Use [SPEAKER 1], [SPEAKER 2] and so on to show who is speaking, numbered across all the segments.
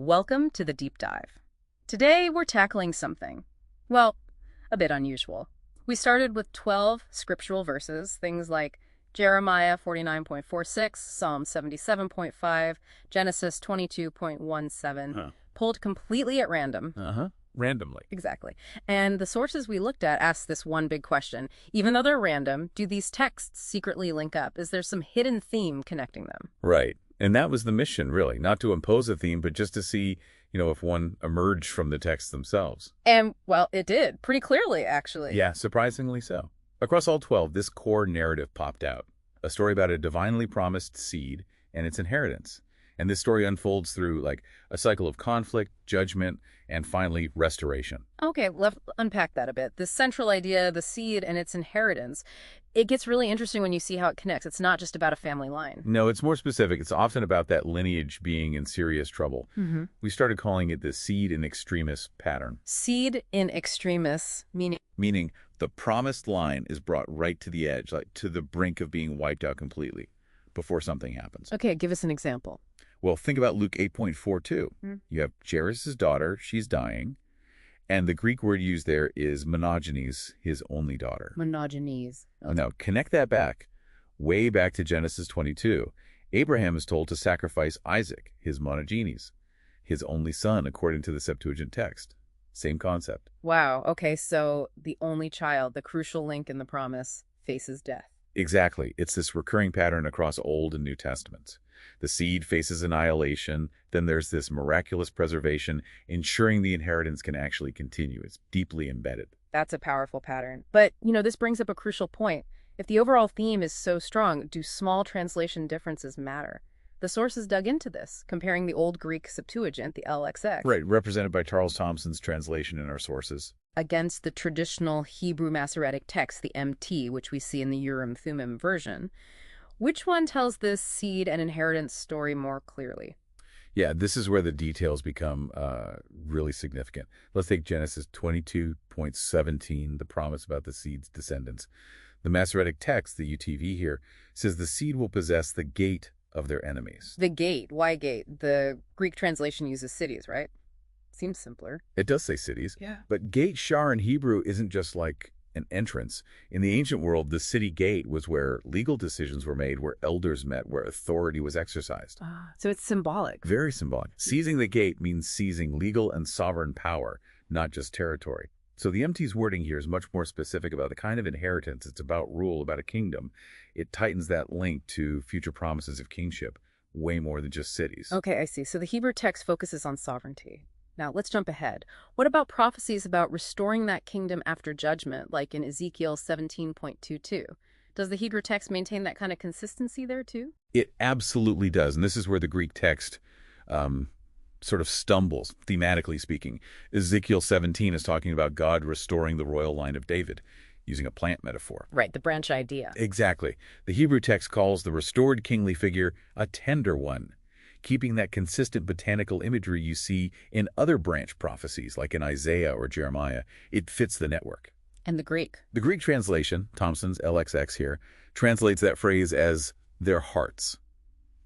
[SPEAKER 1] Welcome to the deep dive. Today we're tackling something, well, a bit unusual. We started with 12 scriptural verses, things like Jeremiah 49.46, Psalm 77.5, Genesis 22.17, pulled completely at random.
[SPEAKER 2] Randomly.
[SPEAKER 1] Exactly. And the sources we looked at asked this one big question. Even though they're random, do these texts secretly link up? Is there some hidden theme connecting them?
[SPEAKER 2] Right. And that was the mission, really, not to impose a theme, but just to see, if one emerged from the texts themselves.
[SPEAKER 1] And, well, it did, pretty clearly, actually.
[SPEAKER 2] Yeah, surprisingly so. Across all 12, this core narrative popped out, a story about a divinely promised seed and its inheritance. And this story unfolds through, a cycle of conflict, judgment, and finally, restoration.
[SPEAKER 1] Okay, let's unpack that a bit. The central idea, the seed and its inheritance, it gets really interesting when you see how it connects. It's not just about a family line.
[SPEAKER 2] No, it's more specific. It's often about that lineage being in serious trouble. We started calling it the seed in extremis pattern.
[SPEAKER 1] Seed in extremis, meaning?
[SPEAKER 2] Meaning the promised line is brought right to the edge, to the brink of being wiped out completely before something happens.
[SPEAKER 1] Okay, give us an example.
[SPEAKER 2] Well, think about Luke 8.42. You have Jairus' daughter, she's dying, and the Greek word used there is monogenes, his only daughter.
[SPEAKER 1] Monogenes. Okay.
[SPEAKER 2] Now, connect that way back to Genesis 22. Abraham is told to sacrifice Isaac, his monogenes, his only son, according to the Septuagint text. Same concept.
[SPEAKER 1] Wow, okay, so the only child, the crucial link in the promise, faces death.
[SPEAKER 2] Exactly. It's this recurring pattern across Old and New Testaments. The seed faces annihilation, then there's this miraculous preservation, ensuring the inheritance can actually continue. It's deeply embedded.
[SPEAKER 1] That's a powerful pattern. But, this brings up a crucial point. If the overall theme is so strong, do small translation differences matter? The sources dug into this, comparing the Old Greek Septuagint, the LXX,
[SPEAKER 2] Right, represented by Charles Thompson's translation in our sources,
[SPEAKER 1] against the traditional Hebrew Masoretic text, the MT, which we see in the Urim Thummim version. Which one tells this seed and inheritance story more clearly?
[SPEAKER 2] Yeah, this is where the details become really significant. Let's take Genesis 22.17, the promise about the seed's descendants. The Masoretic text, the UTV here, says the seed will possess the gate of their enemies.
[SPEAKER 1] The gate. Why gate? The Greek translation uses cities, right? Seems simpler.
[SPEAKER 2] It does say cities.
[SPEAKER 1] Yeah.
[SPEAKER 2] But gate shar in Hebrew isn't just like an entrance. In the ancient world, the city gate was where legal decisions were made, where elders met, where authority was exercised.
[SPEAKER 1] So it's symbolic.
[SPEAKER 2] Very symbolic. Seizing the gate means seizing legal and sovereign power, not just territory. So the MT's wording here is much more specific about the kind of inheritance. It's about rule, about a kingdom. It tightens that link to future promises of kingship way more than just cities.
[SPEAKER 1] Okay, I see. So the Hebrew text focuses on sovereignty. Now, let's jump ahead. What about prophecies about restoring that kingdom after judgment, like in Ezekiel 17.22? Does the Hebrew text maintain that kind of consistency there, too?
[SPEAKER 2] It absolutely does. And this is where the Greek text sort of stumbles, thematically speaking. Ezekiel 17 is talking about God restoring the royal line of David, using a plant metaphor.
[SPEAKER 1] Right, the branch idea.
[SPEAKER 2] Exactly. The Hebrew text calls the restored kingly figure a tender one, keeping that consistent botanical imagery you see in other branch prophecies, like in Isaiah or Jeremiah. It fits the network.
[SPEAKER 1] And the Greek?
[SPEAKER 2] The Greek translation, Thompson's LXX here, translates that phrase as their hearts.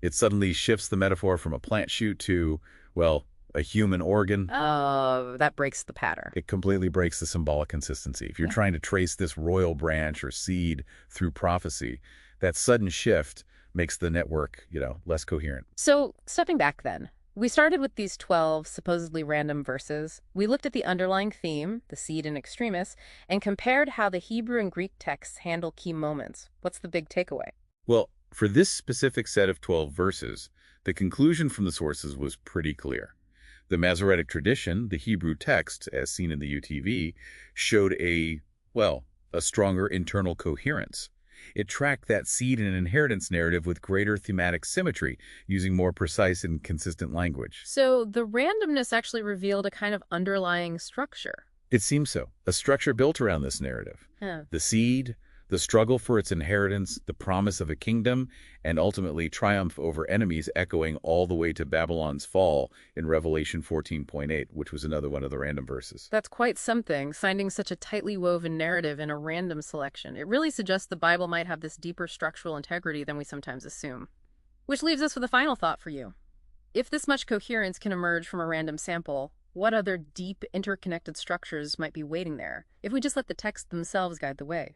[SPEAKER 2] It suddenly shifts the metaphor from a plant shoot to, well, a human organ.
[SPEAKER 1] Oh, that breaks the pattern.
[SPEAKER 2] It completely breaks the symbolic consistency. If you're trying to trace this royal branch or seed through prophecy, that sudden shift makes the network, less coherent.
[SPEAKER 1] So, stepping back then, we started with these 12 supposedly random verses. We looked at the underlying theme, the seed in extremis, and compared how the Hebrew and Greek texts handle key moments. What's the big takeaway?
[SPEAKER 2] Well, for this specific set of 12 verses, the conclusion from the sources was pretty clear. The Masoretic tradition, the Hebrew text, as seen in the UTV, showed a stronger internal coherence. It tracked that seed and inheritance narrative with greater thematic symmetry, using more precise and consistent language.
[SPEAKER 1] So the randomness actually revealed a kind of underlying structure.
[SPEAKER 2] It seems so. A structure built around this narrative.
[SPEAKER 1] Huh.
[SPEAKER 2] The seed, the struggle for its inheritance, the promise of a kingdom, and ultimately triumph over enemies, echoing all the way to Babylon's fall in Revelation 14.8, which was another one of the random verses.
[SPEAKER 1] That's quite something, finding such a tightly woven narrative in a random selection. It really suggests the Bible might have this deeper structural integrity than we sometimes assume. Which leaves us with a final thought for you. If this much coherence can emerge from a random sample, what other deep interconnected structures might be waiting there if we just let the texts themselves guide the way?